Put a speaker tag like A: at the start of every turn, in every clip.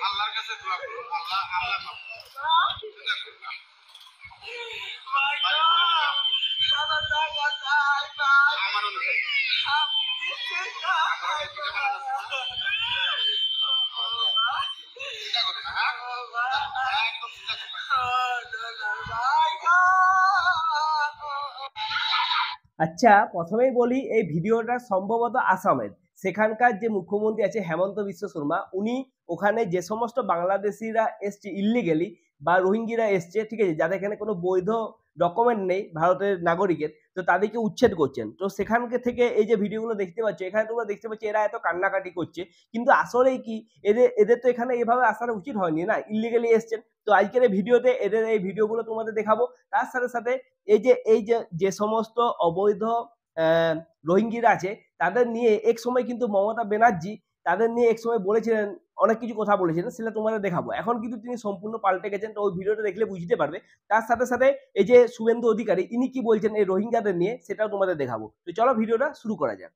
A: আল্লাহর কাছে দোয়া করুন, আল্লাহ আল্লাহ আমার অনুযায়ী চিন্তা করুন না, একদম চিন্তা করুন না।
B: আচ্ছা, প্রথমেই বলি এই ভিডিওটা সম্ভবত আসামের। সেখানকার যে মুখ্যমন্ত্রী আছে হেমন্ত বিশ্ব শর্মা, উনি ওখানে যে সমস্ত বাংলাদেশিরা এসছে ইল্লিগেলি বা রোহিঙ্গিরা এসছে, ঠিক আছে, যাদের এখানে কোনো বৈধ ডকুমেন্ট নেই ভারতের নাগরিকের, তো তাদেরকে উচ্ছেদ করছেন। তো সেখান থেকে এই যে ভিডিওগুলো দেখতে পাচ্ছ, এখানে তোমরা দেখতে পাচ্ছ এরা এত কান্নাকাটি করছে, কিন্তু আসলেই কি এদের তো এখানে এভাবে আসার উচিত হয়নি না, ইল্লিগেলি এসছেন। তো আজকের এই ভিডিওতে এদের এই ভিডিওগুলো তোমাদের দেখাবো। তার সাথে সাথে এই যে সমস্ত অবৈধ রোহিঙ্গিরা আছে তাদের নিয়ে এক সময় কিন্তু মমতা ব্যানার্জি তাদের নিয়ে এক সময় বলেছিলেন, অনেক কিছু কথা বলেছিলেন, সেটা তোমাদের দেখাবো। এখন কিন্তু তিনি সম্পূর্ণ পাল্টে গেছেন, তো ওই ভিডিওটা দেখলে বুঝতে পারবে। তার সাথে সাথে এই যে শুভেন্দু অধিকারী, ইনি কি বলছেন এই রোহিঙ্গাদের নিয়ে, সেটাও তোমাদের দেখাবো। তো চলো ভিডিওটা শুরু করা যাক।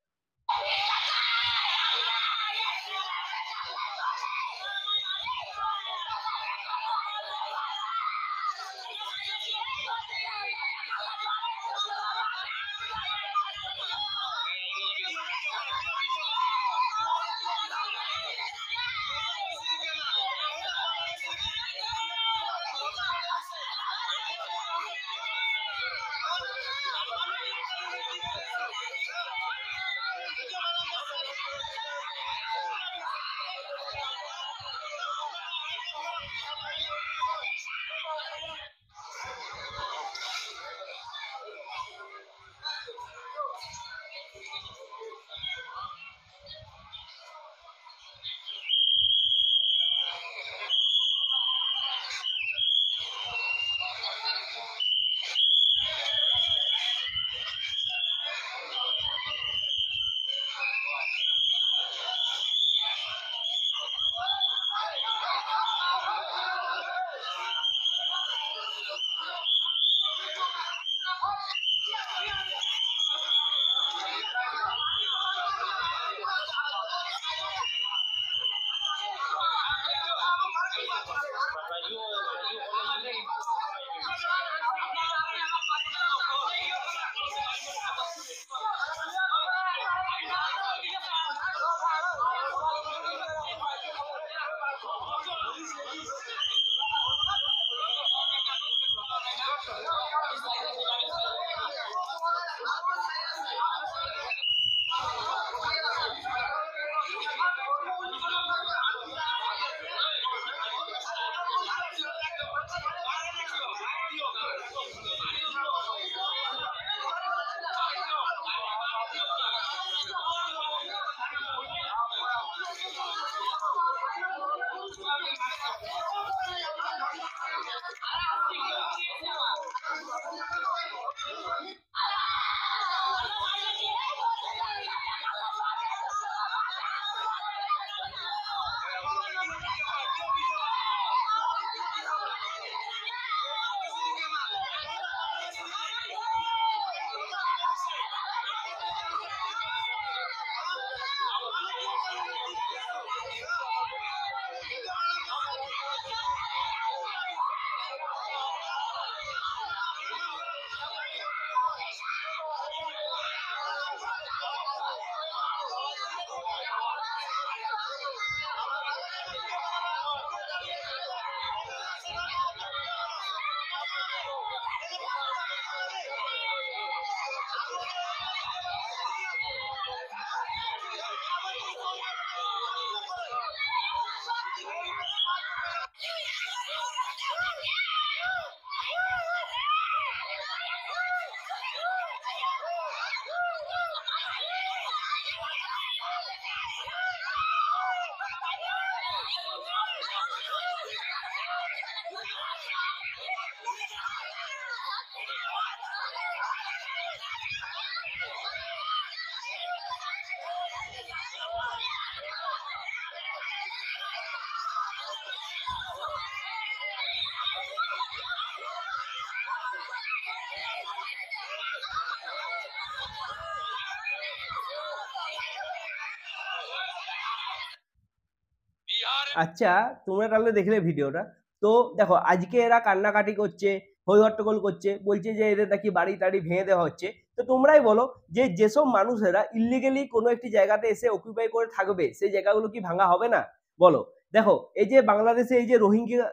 B: আচ্ছা, তোমরা তাহলে দেখলে ভিডিওটা। তো দেখো আজকে এরা কান্নাকাটি করছে, হই হট্টগোল করছে, বলছে যে এদের নাকি বাড়ি-টাড়ি ভেঙে দেওয়া হচ্ছে। তো তোমরাই বলো যে যেসব মানুষেরা ইল্লিগালি কোনো একটি জায়গাতে এসে অকুপাই করে থাকবে, সেই জায়গাগুলো কি ভাঙা হবে না? বলো। দেখো এই যে বাংলাদেশে এই যে রোহিঙ্গা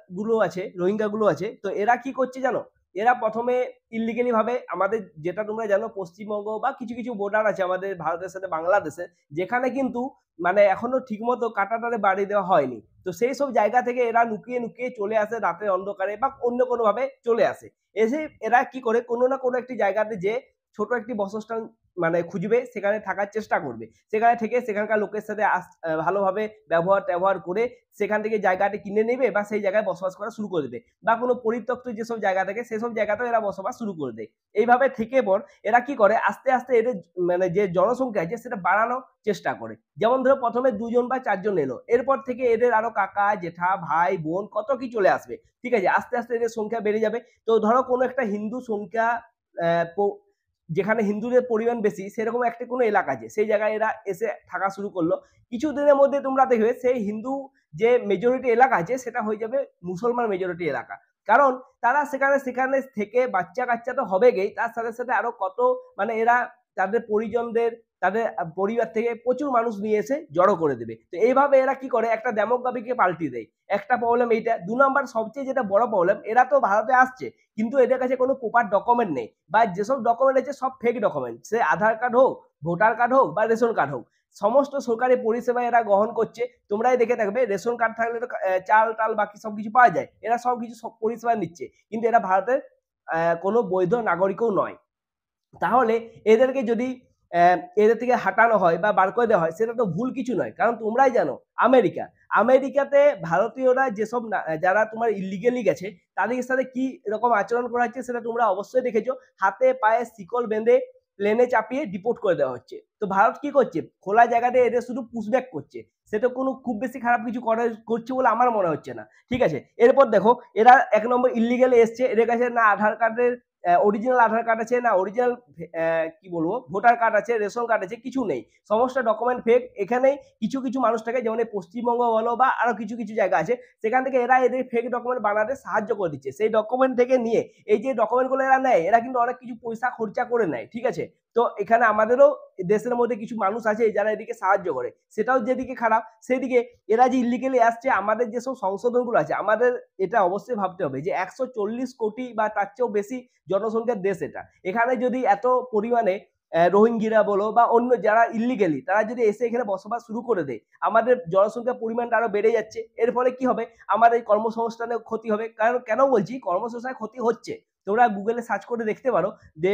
B: গুলো আছে, তো এরা কি করছে জানো? এরা ১ম এ ইল্লিগালি ভাবে আমাদের যেটা তোমরা জানো পশ্চিমবঙ্গ বা কিছু বর্ডার আছে আমাদের ভারতের সাথে বাংলাদেশের, যেখানে কিন্তু মানে এখনো ঠিকমতো কাঁটাতারে বাড়ি দেওয়া হয়নি। তো সেই সব জায়গা থেকে এরা লুকিয়ে চলে আসে রাতের অন্ধকারে বা অন্য কোনোভাবে চলে আসে। এসে এরা কি করে কোনো না কোনো একটি জায়গাতে যেয়ে ছোট একটি বাসস্থান মানে খুঁজবে, সেখানে থাকার চেষ্টা করবে। সেখানে থেকে সেখানকার লোকের সাথে ভালোভাবে ব্যবহার-ট্যাবহার করে সেখান থেকে জায়গাটি কিনে নেবে বা সেই জায়গায় বসবাস করা শুরু করে দেবে। বা কোনো পরিত্যক্ত যেসব জায়গা থাকে সেসব জায়গাতেও এরা বসবাস শুরু করে দেয়। এইভাবে থেকে পর এরা কি করে আস্তে এদের মানে যে জনসংখ্যা আছে সেটা বাড়ানোর চেষ্টা করে। যেমন ধরো ১ম এ ২ জন বা ৪ জন এলো। এরপর থেকে এদের আরো কাকা, জেঠা, ভাই, বোন কত কি চলে আসবে। ঠিক আছে? আস্তে এদের সংখ্যা বেড়ে যাবে। তো ধরো কোনো একটা হিন্দু সংখ্যা অ্যা প যেখানে হিন্দুদের পরিমাণ বেশি সেরকম একটা কোনো এলাকা আছে। সেই জায়গায় এরা এসে থাকা শুরু করলো। কিছুদিনের মধ্যে তোমরা দেখবে সেই হিন্দু যে মেজরিটি এলাকা আছে সেটা হয়ে যাবে মুসলমান মেজরিটি এলাকা। কারণ তারা সেখানে থেকে বাচ্চা-কাচ্চা তো হবেই, তার সাথে আরো কত মানে এরা তাদের পরিজনদের তাদের পরিবার থেকে প্রচুর মানুষ নিয়ে এসে জড়ো করে দেবে। তো এইভাবে এরা কি করে একটা ডেমোগ্রাফিকে পাল্টিয়ে দেয়। একটা প্রবলেম এইটা। ২ নাম্বার সবচেয়ে যেটা বড় প্রবলেম, এরা তো ভারতে আসছে কিন্তু এদের কাছে কোনো প্রপার ডকুমেন্ট নেই বা যেসব ডকুমেন্ট আছে সব ফেক ডকুমেন্ট। সে আধার কার্ড হোক, ভোটার কার্ড হোক বা রেশন কার্ড হোক। সমস্ত সরকারি পরিষেবা এরা গ্রহণ করছে। তোমরাই দেখে থাকবে রেশন কার্ড থাকলে তো চাল-টাল বাকি সবকিছু পাওয়া যায়। এরা সবকিছু পরিষেবা নিচ্ছে। কিন্তু এরা ভারতের কোনো বৈধ নাগরিকও নয়। তাহলে এদেরকে যদি এদের থেকে হাঁটানো হয় বা বার করে দেওয়া হয় সেটা তো ভুল কিছু নয়। কারণ তোমরাই জানো আমেরিকাতে ভারতীয়রা যেসব যারা তোমার ইল্লিগালি গেছে তাদের সাথে কি রকম আচরণ করা হচ্ছে সেটা তোমরা অবশ্যই দেখেছো। হাতে পায়ে শিকল বেঁধে প্লেনে চাপিয়ে ডিপোর্ট করে দেওয়া হচ্ছে। তো ভারত কি করছে? খোলা জায়গাতে এদের শুধু পুশব্যাক করছে। সেটা কোনো খুব বেশি খারাপ কিছু করছে বলে আমার মনে হচ্ছে না। ঠিক আছে? এরপর দেখো এরা ১ নম্বর ইল্লিগালি এসছে। এদের কাছে না আধার কার্ডের অরিজিনাল আধার কার্ড আছে, না অরিজিনাল কি বলবো ভোটার কার্ড আছে, রেশন কার্ড আছে, কিছু নেই। সমস্ত ডকুমেন্ট ফেক। এখানেই কিছু মানুষ থাকে যেমন এই পশ্চিমবঙ্গ বলো বা আরো কিছু জায়গা আছে সেখান থেকে এরা এদের ফেক ডকুমেন্ট বানাতে সাহায্য করে দিচ্ছে। সেই ডকুমেন্ট থেকে নিয়ে এই যে ডকুমেন্টগুলো এরা নেয় এরা কিন্তু অনেক কিছু পয়সা খরচা করে নেয়। ঠিক আছে? তো এখানে আমাদেরও দেশের মধ্যে কিছু মানুষ আছে যারা এদিকে সাহায্য করে। সেটাও যেদিকে খারাপ সেদিকে এরা যে ইল্লিগালি আসছে আমাদের যেসব সংশোধনগুলো আছে আমাদের এটা অবশ্যই ভাবতে হবে যে ১৪০ কোটি বা তার চেয়েও বেশি জনসংখ্যার দেশ এটা। এখানে যদি এত পরিমাণে রোহিঙ্গিরা বলো বা অন্য যারা ইল্লিগালি তারা যদি এসে এখানে বসবাস শুরু করে দেয়, আমাদের জনসংখ্যার পরিমাণটা আরো বেড়ে যাচ্ছে। এর ফলে কি হবে? আমাদের এই কর্মসংস্থানের ক্ষতি হবে। কারণ কেন বলছি কর্মসংস্থানের ক্ষতি হচ্ছে? তোমরা গুগলে সার্চ করে দেখতে পারো যে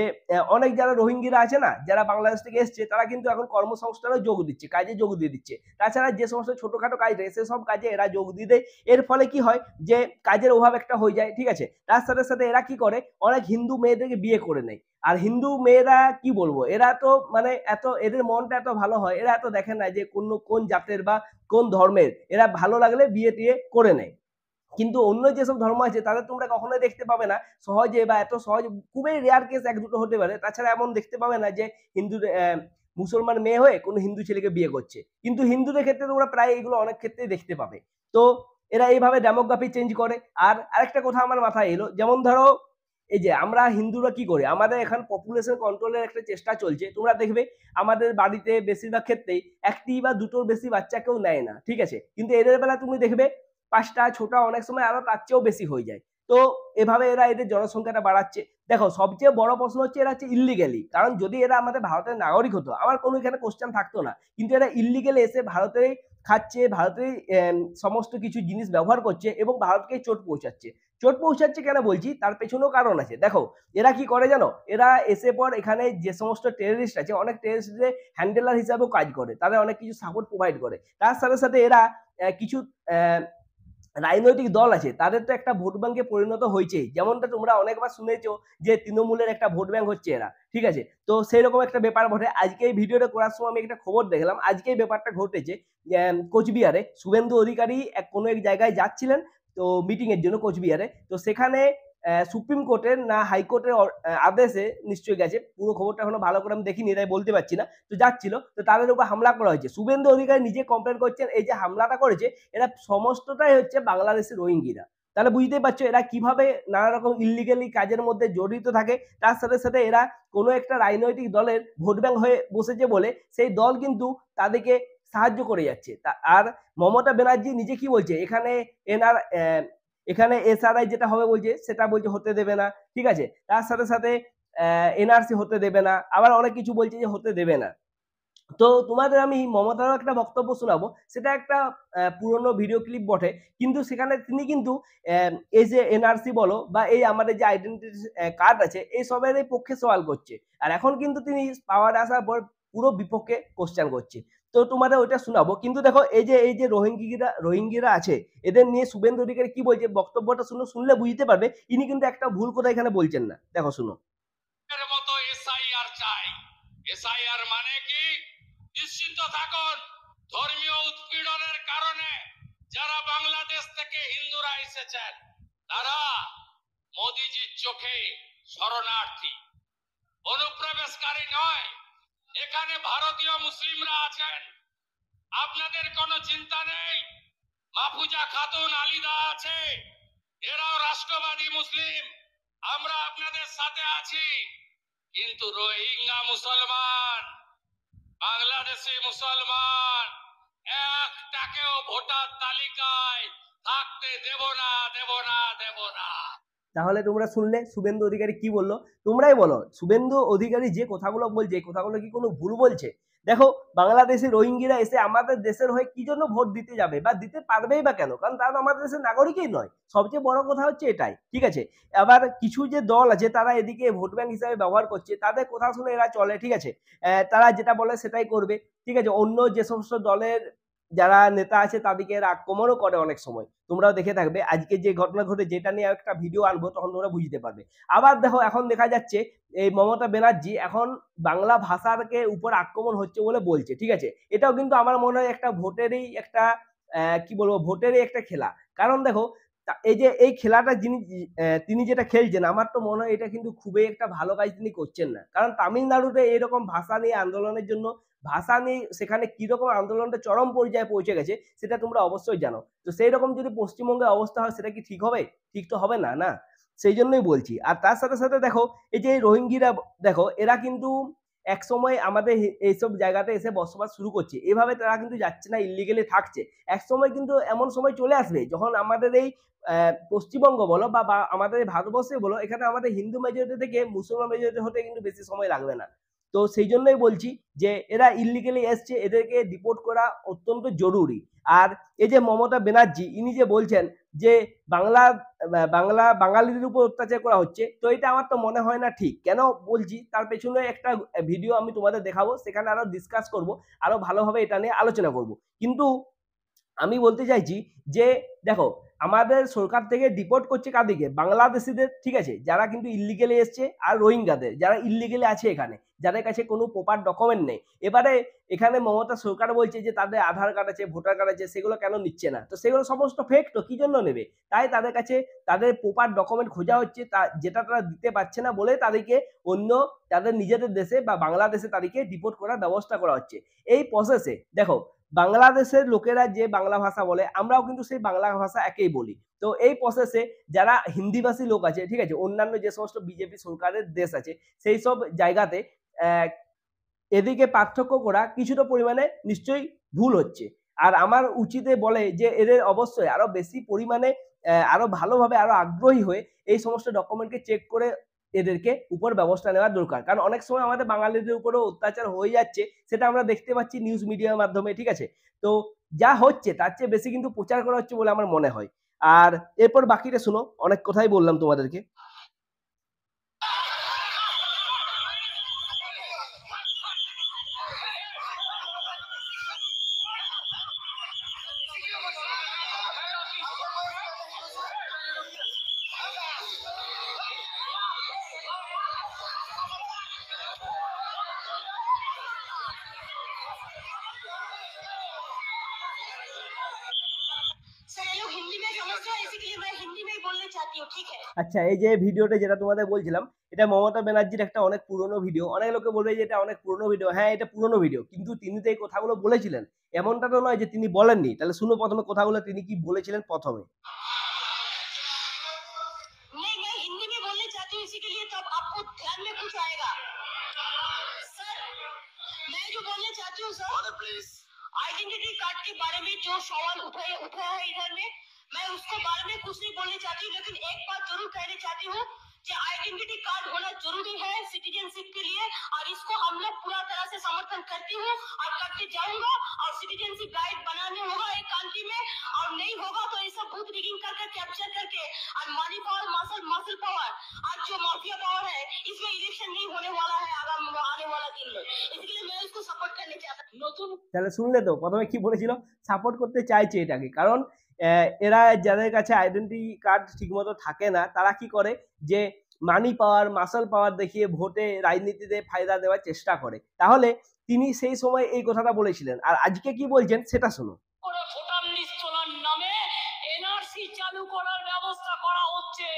B: অনেক যারা রোহিঙ্গিরা আছে না, যারা বাংলাদেশ থেকে এসছে তারা কিন্তু এখন কর্মসংস্থানেও যোগ দিচ্ছে, কাজে যোগ দিয়ে দিচ্ছে। তাছাড়া যে সমস্ত ছোটখাটো কাজ রয়েছে সেসব কাজে এরা যোগ দিয়ে দেয়। এর ফলে কি হয় যে কাজের অভাব একটা হয়ে যায়। ঠিক আছে? তার সাথে এরা কি করে অনেক হিন্দু মেয়েদেরকে বিয়ে করে নেয়। আর হিন্দু মেয়েরা কি বলবো এরা তো মানে এত এদের মনটা এত ভালো হয় এরা এত দেখে না যে কোন জাতের বা কোন ধর্মের, এরা ভালো লাগলে বিয়ে-টিয়ে করে নেয়। কিন্তু অন্য যেসব ধর্ম আছে তাদের তোমরা কখনোই দেখতে পাবে না সহজে বা এত সহজ, খুবই রেয়ার কেস ১-২ হতে পারে। তাছাড়া এমন দেখতে পাবে না যে হিন্দু মুসলমান মেয়ে হয়ে কোনো হিন্দু ছেলেকে বিয়ে করছে। কিন্তু হিন্দুদের ক্ষেত্রে তোমরা প্রায় এগুলো অনেক ক্ষেত্রেই দেখতে পাবে। তো এরা এইভাবে ডেমোগ্রাফি চেঞ্জ করে। আর আরেকটা কথা আমার মাথায় এলো, যেমন ধরো এই যে আমরা হিন্দুরা কি করি? আমাদের এখন পপুলেশন কন্ট্রোলের একটা চেষ্টা চলছে। তোমরা দেখবে আমাদের বাড়িতে বেশিরভাগ ক্ষেত্রেই ১ টি বা ২ টোর বেশি বাচ্চা কেউ নেয় না। ঠিক আছে? কিন্তু এদের বেলা তুমি দেখবে ৫ টা ৬ টা অনেক সময় আরো তার চেয়েও বেশি হয়ে যায়। তো এভাবে এরা এদের জনসংখ্যাটা বাড়াচ্ছে। দেখো সবচেয়ে বড় প্রশ্ন হচ্ছে এরা হচ্ছে ইল্লিগালি। কারণ যদি এরা আমাদের ভারতের নাগরিক হতো আমার কোনো এখানে কোয়েশ্চেন থাকতো না। কিন্তু এরা ইল্লিগালি এসে ভারতেই খাচ্ছে, ভারতেই সমস্ত কিছু জিনিস ব্যবহার করছে এবং ভারতকেই চোট পৌঁছাচ্ছে। চোট পৌঁছাচ্ছে কেন বলছি তার পেছনেও কারণ আছে। দেখো এরা কি করে জানো? এরা এসে পর এখানে যে সমস্ত টেররিস্ট আছে অনেক টেররিস্টদের হ্যান্ডেলার হিসাবেও কাজ করে। তাদের অনেক কিছু সাপোর্ট প্রোভাইড করে। তার সাথে এরা কিছু রাজনৈতিক দল আছে তাদের তো একটা ভোট ব্যাংকে পরিণত হয়েছেই। যেমনটা তোমরা অনেকবার শুনেছো যে তৃণমূলের একটা ভোট ব্যাংক হচ্ছে এরা। ঠিক আছে? তো সেইরকম একটা ব্যাপার ঘটে। আজকে এই ভিডিওটা করার সময় আমি একটা খবর দেখলাম। আজকে এই ব্যাপারটা ঘটেছে কোচবিহারে। শুভেন্দু অধিকারী কোনো এক জায়গায় যাচ্ছিলেন তো মিটিং এর জন্য কোচবিহারে। তো সেখানে সুপ্রিম কোর্টের না হাইকোর্টের আদেশে নিশ্চয়ই গেছে, পুরো খবরটা এখনো ভালো করে আমি দেখিনি তাই বলতে পারছি না, তো যাচ্ছিল, তো তাদের উপর হামলা করা হয়েছে। শুভেন্দু অধিকারী নিজে কমপ্লেন করছেন এই যে হামলাটা করেছে এরা সমস্তটাই হচ্ছে বাংলাদেশের রোহিঙ্গিরা। তাহলে বুঝতেই পারছো এরা কিভাবে নানা রকম ইলিগালি কাজের মধ্যে জড়িত থাকে, তার সাথে সাথে এরা কোনো একটা রাজনৈতিক দলের ভোট ব্যাংক হয়ে বসেছে বলে সেই দল কিন্তু তাদেরকে সাহায্য করে যাচ্ছে। আর মমতা ব্যানার্জি নিজে কি বলছে, এখানে এনার এখানে এসআরআই যেটা হবে বলছে সেটা বলছে হতে দেবে না, ঠিক আছে, তার সাথে সাথে এনআরসি হতে দেবে না, আবার অনেক কিছু বলছে যে হতে দেবে না। তো তোমাদের আমি মমতারও একটা বক্তব্য শোনাবো, সেটা একটা পুরনো ভিডিও ক্লিপ বটে, কিন্তু সেখানে তিনি কিন্তু এই যে এনআরসি বলো বা এই আমাদের যে আইডেন্টিটি কার্ড আছে এই সবের পক্ষে সওয়াল করছে, আর এখন কিন্তু তিনি পাওয়ার আসার পর পুরো বিপক্ষে কোশ্চেন করছে। তো তোমাদের ওইটা শোনাবো, কিন্তু দেখো এই যে রোহিঙ্গিরা আছে এদের নিয়ে শুভেন্দু অধিকারী কি বলছে বক্তব্যটা শুনলে বুঝতে পারবে ইনি কিন্তু একটা ভুল কথা এখানে বলছেন না। দেখো শুনো।
A: এর মতো এসআইআর চাই। এসআইআর মানে কি? নিশ্চিন্ত থাকুন, ধর্মীয় উৎপীড়নের কারণে যারা বাংলাদেশ থেকে হিন্দুরা এসেছেন তারা মোদিজির চোখে শরণার্থী, অনুপ্রবেশকারী নয়। এখানে ভারতীয় মুসলিমরা আছেন, আপনাদের কোনো চিন্তা নেই। মাহফুজা খাতুন আলিদা আছে, এরাও রাষ্ট্রবাদী মুসলিম, আমরা আপনাদের সাথে আছি। কিন্তু রোহিঙ্গা মুসলমান, বাংলাদেশি মুসলমান একটাকেও ভোটার তালিকায় থাকতে দেব না, দেব না, দেব না।
B: তাহলে তোমরা শুনলে শুভেন্দু অধিকারী কি বললো, তোমরাই বলো শুভেন্দু অধিকারী যে কথাগুলো বলছে এই কথাগুলো কি কোনো ভুল বলছে? দেখো বাংলাদেশি রোহিঙ্গিরা এসে আমাদের দেশের হয়ে কি জন্য ভোট দিতে যাবে বা দিতে পারবেই বা কেন, কারণ তারা আমাদের দেশের নাগরিকই নয়, সবচেয়ে বড় কথা হচ্ছে এটাই, ঠিক আছে। আবার কিছু যে দল আছে তারা এদিকে ভোট ব্যাংক হিসাবে ব্যবহার করছে, তাদের কথা শুনে এরা চলে, ঠিক আছে, তারা যেটা বলে সেটাই করবে, ঠিক আছে। অন্য যে সমস্ত দলের যারা নেতা আছে তাদেরকে এরা আক্রমণও করে অনেক সময়, তোমরাও দেখে থাকবে। আজকে যে ঘটনা ঘটে যেটা নিয়ে একটা ভিডিও আনবো তখন তোমরা বুঝতে পারবে। আবার দেখো এখন দেখা যাচ্ছে এই মমতা ব্যানার্জি এখন বাংলা ভাষাকে উপর আক্রমণ হচ্ছে বলে বলছে, ঠিক আছে, এটাও কিন্তু আমার মনে হয় একটা ভোটেরই একটা কি বলবো ভোটেরই একটা খেলা। কারণ দেখো এই যে এই খেলাটা তিনি যেটা খেলছেন আমার তো মনে হয় এটা কিন্তু খুবই একটা ভালো কাজ তিনি করছেন না, কারণ তামিলনাড়ুতে এরকম ভাষা নিয়ে আন্দোলনের জন্য ভাষা নিয়ে সেখানে কিরকম আন্দোলনটা চরম পর্যায়ে পৌঁছে গেছে সেটা তোমরা অবশ্যই জানো। তো সেই রকম যদি পশ্চিমবঙ্গের অবস্থা হয় সেটা কি ঠিক হবে? ঠিক তো হবে না, না। সেই জন্যই বলছি। আর তার সাথে সাথে দেখো এই যে রোহিঙ্গিরা, দেখো এরা কিন্তু এক সময় আমাদের এইসব জায়গাতে এসে বসবাস শুরু করছে, এভাবে তারা কিন্তু যাচ্ছে না, ইলিগেলি থাকছে। এক সময় কিন্তু এমন সময় চলে আসবে যখন আমাদের এই পশ্চিমবঙ্গ বলো বা আমাদের ভারতবর্ষে বলো, এখানে আমাদের হিন্দু মেজরিটি থেকে মুসলমান মেজরিটি হতে কিন্তু বেশি সময় লাগবে না। তো সেই জন্যই বলছি যে এরা ইলিগেলি এসছে, এদেরকে ডিপোর্ট করা অত্যন্ত জরুরি। আর এই যে মমতা ব্যানার্জি ইনি যে বলছেন যে বাঙালিদের উপর অত্যাচার করা হচ্ছে, তো এটা আমার তো মনে হয় না ঠিক। কেন বলছি তার পেছনে একটা ভিডিও আমি তোমাদের দেখাবো, সেখানে আরো ডিসকাস করব, আরো ভালোভাবে এটা নিয়ে আলোচনা করব। কিন্তু আমি বলতে চাইছি যে দেখো আমাদের সরকার থেকে ডিপোর্ট করছে কাদিকে বাংলাদেশিদের, ঠিক আছে, যারা কিন্তু ইলিগেলি এসছে, আর রোহিঙ্গাদের যারা ইলিগেলি আছে এখানে, যাদের কাছে কোনো প্রপার ডকুমেন্ট নেই। এবারে এখানে মমতা সরকার বলছে যে তাদের আধার কার্ড আছে, ভোটার কার্ড আছে, সেগুলো কেন নিচ্ছে না? তো সেগুলো সমস্ত ফেক, তো কি জন্য নেবে? তাই তাদের কাছে তাদের প্রপার ডকুমেন্ট খোঁজা হচ্ছে, যেটা তারা দিতে পারছে না বলে তাদেরকে অন্য তাদের নিজেদের দেশে বা বাংলাদেশে তাদেরকে ডিপোর্ট করার ব্যবস্থা করা হচ্ছে। এই প্রসেসে দেখো বাংলাদেশের লোকেরা যে বাংলা ভাষা বলে আমরাও কিন্তু সেই বাংলা ভাষা একেই বলি। তো এই প্রসেসে যারা হিন্দিভাষী লোক আছে, ঠিক আছে, অন্যান্য যে সমস্ত বিজেপি সরকারের দেশ আছে সেই সব জায়গাতে এদিকে পার্থক্য করা কিছুটা পরিমাণে নিশ্চয়ই ভুল হচ্ছে। আর আমার উচিতে বলে যে এদের অবশ্যই আরো বেশি পরিমাণে আরো ভালোভাবে আরো আগ্রহী হয়ে এই সমস্ত ডকুমেন্টকে চেক করে এদেরকে উপর ব্যবস্থা নেওয়া দরকার, কারণ অনেক সময় আমাদের বাঙালিদের উপরেও অত্যাচার হয়ে যাচ্ছে, সেটা আমরা দেখতে পাচ্ছি নিউজ মিডিয়ার মাধ্যমে, ঠিক আছে। তো যা হচ্ছে তার চেয়ে বেশি কিন্তু প্রচার করা হচ্ছে বলে আমার মনে হয়। আর এরপর বাকিটা শুনো, অনেক কথাই বললাম তোমাদেরকে।
C: सर ये लोग हिंदी में समझते हैं, इसीलिए मैं हिंदी में ही बोलना चाहती हूँ, ठीक है?
B: আচ্ছা, এই যে ভিডিওটা যেটা তোমাদের বলছিলাম, এটা মমতা ব্যানার্জির একটা অনেক পুরনো ভিডিও। অনেক লোকে বলবে যে এটা অনেক পুরনো ভিডিও। হ্যাঁ, এটা পুরনো ভিডিও। কিন্তু তিনি তো এই কথাগুলো বলেছিলেন। এমনটা তো নয় যে তিনি বলেননি। তাহলে শুনো ১ম এ কথাগুলো তিনি কি বলেছিলেন ১ম এ।
C: नहीं, मैं हिंदी में बोलना चाहती हूँ, इसी के लिए तब आपको ध्यान में कुछ आएगा। सर, मैं जो बोलना चाहती हूँ सर,
A: प्लीज
C: आइडेंटिटी कार्ड के बारे में जो सवाल उठाया है इधर में, मैं उसको बारे में कुछ नहीं बोलना चाहती, लेकिन एक बात जरूर कहना चाहती हूँ कि आइडेंटिटी कार्ड होना जरूरी है सिटीजनशिप के लिए, और इसको हम लोग पूरा तरह से समर्थन करती हूँ और करते जाऊंगा। और सिटीजनशिप गाइड बनाने होगा एक कंट्री में, और नहीं होगा तो ये सब बूथ रिगिंग करके कैप्चर करके और मनी पावर मसल पावर आज जो माफिया पावर है, इसमें इलेक्शन नहीं होने वाला है आने वाला दिन में, इसलिए मैं इसको सपोर्ट करना चाहता हूँ। नतून
B: তাহলে শুনলে তো ১ম এ কি বলেছিল? সাপোর্ট করতে চাইছে এটাকে। কারণ এরা যাদের কাছে আইডেন্টিটি কার্ড ঠিকমতো থাকে না, তারা কি করে যে মানি পাওয়ার, মাসল পাওয়ার দেখিয়ে ভোটে রাজনীতিতে ফায়দা দেওয়ার চেষ্টা করে। তাহলে তিনি সেই সময় এই কথাটা বলেছিলেন। আর আজকে কি বলছেন সেটা শোনো।
C: করে ভোটার লিস্ট তোলার নামে এনআরসি চালু করার ব্যবস্থা করা হচ্ছে।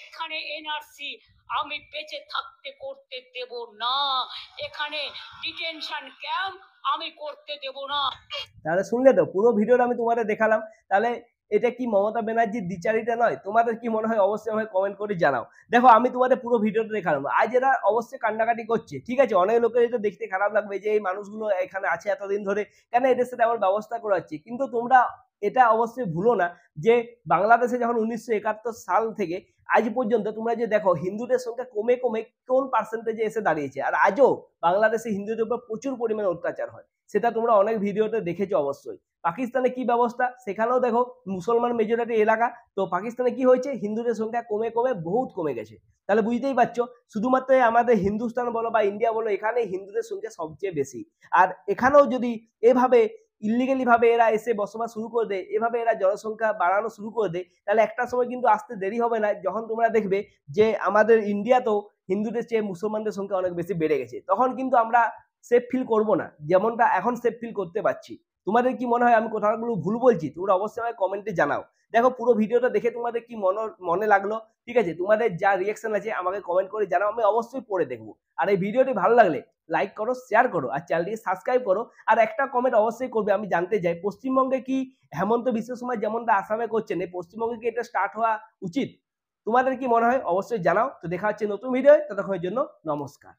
C: এখানে এনআরসি আমি বেঁচে থাকতে করতে দেব না, এখানে ডিটেনশন ক্যাম্প আমি করতে দেব না।
B: তাহলে শুনলে তো পুরো ভিডিওটা আমি তোমাদের দেখালাম। তাহলে এটা কি মমতা ব্যানার্জির দ্বিচারিতা নয়? তোমাদের কি মনে হয় অবশ্যই আমাকে কমেন্ট করে জানাও। দেখো আমি তোমাদের পুরো ভিডিওটা দেখালাম। আজ এরা অবশ্যই কান্নাকাটি করছে। ঠিক আছে? অনেক লোকের এটা দেখতে খারাপ লাগবে যে এই মানুষগুলো এখানে আছে এতদিন ধরে, কেন এদের সাথে এমন ব্যবস্থা করা হচ্ছে? কিন্তু তোমরা এটা অবশ্যই ভুলো না যে বাংলাদেশে যখন ১৯৭১ সাল থেকে আজ পর্যন্ত তোমরা যে দেখো হিন্দুদের সংখ্যা কমে কমে কোন পার্সেন্টেজে এসে দাঁড়িয়েছে। আর আজও বাংলাদেশে হিন্দুদের উপর প্রচুর পরিমাণে অত্যাচার হয়। সেটা তোমরা অনেক ভিডিওতে দেখেছো অবশ্যই। পাকিস্তানে কি ব্যবস্থা? সেখানেও দেখো মুসলমান মেজরিটি এলাকা, তো পাকিস্তানে কি হয়েছে? হিন্দুদের সংখ্যা কমে কমে বহুত কমে গেছে। তাহলে বুঝতেই পারছো শুধুমাত্র আমাদের হিন্দুস্তান বলো বা ইন্ডিয়া বলো, এখানে হিন্দুদের সংখ্যা সবচেয়ে বেশি। আর এখানেও যদি এভাবে ইলিগালি ভাবে এরা এসে বসবাস শুরু করে দেয়, এভাবে এরা জনসংখ্যা বাড়ানো শুরু করে দেয়, তাহলে একটা সময় কিন্তু আসতে দেরি হবে না যখন তোমরা দেখবে যে আমাদের ইন্ডিয়াতেও হিন্দুদের চেয়ে মুসলমানদের সংখ্যা অনেক বেশি বেড়ে গেছে। তখন কিন্তু আমরা সেফ ফিল করবো না যেমনটা এখন সেফ ফিল করতে পারছি। তোমাদের কি মনে হয় আমি কথাগুলো ভুল বলছি? তোমরা অবশ্যই আমাকে কমেন্টে জানাও। দেখো পুরো ভিডিওটা দেখে তোমাদের কি মনে লাগলো, ঠিক আছে? তোমাদের যা রিয়াকশন আছে আমাকে কমেন্ট করে জানাও, আমি অবশ্যই পড়ে দেখবো। আর এই ভিডিওটি ভালো লাগলে লাইক করো, শেয়ার করো, আর চ্যানেলটিকে সাবস্ক্রাইব করো। আর একটা কমেন্ট অবশ্যই করবে, আমি জানতে চাই পশ্চিমবঙ্গে কি হেমন্ত বিশ্ব শর্মা যেমনটা আসামে করছেন, এই পশ্চিমবঙ্গে কি এটা স্টার্ট হওয়া উচিত? তোমাদের কি মনে হয় অবশ্যই জানাও। তো দেখা হচ্ছে নতুন ভিডিও, ততক্ষণের জন্য নমস্কার।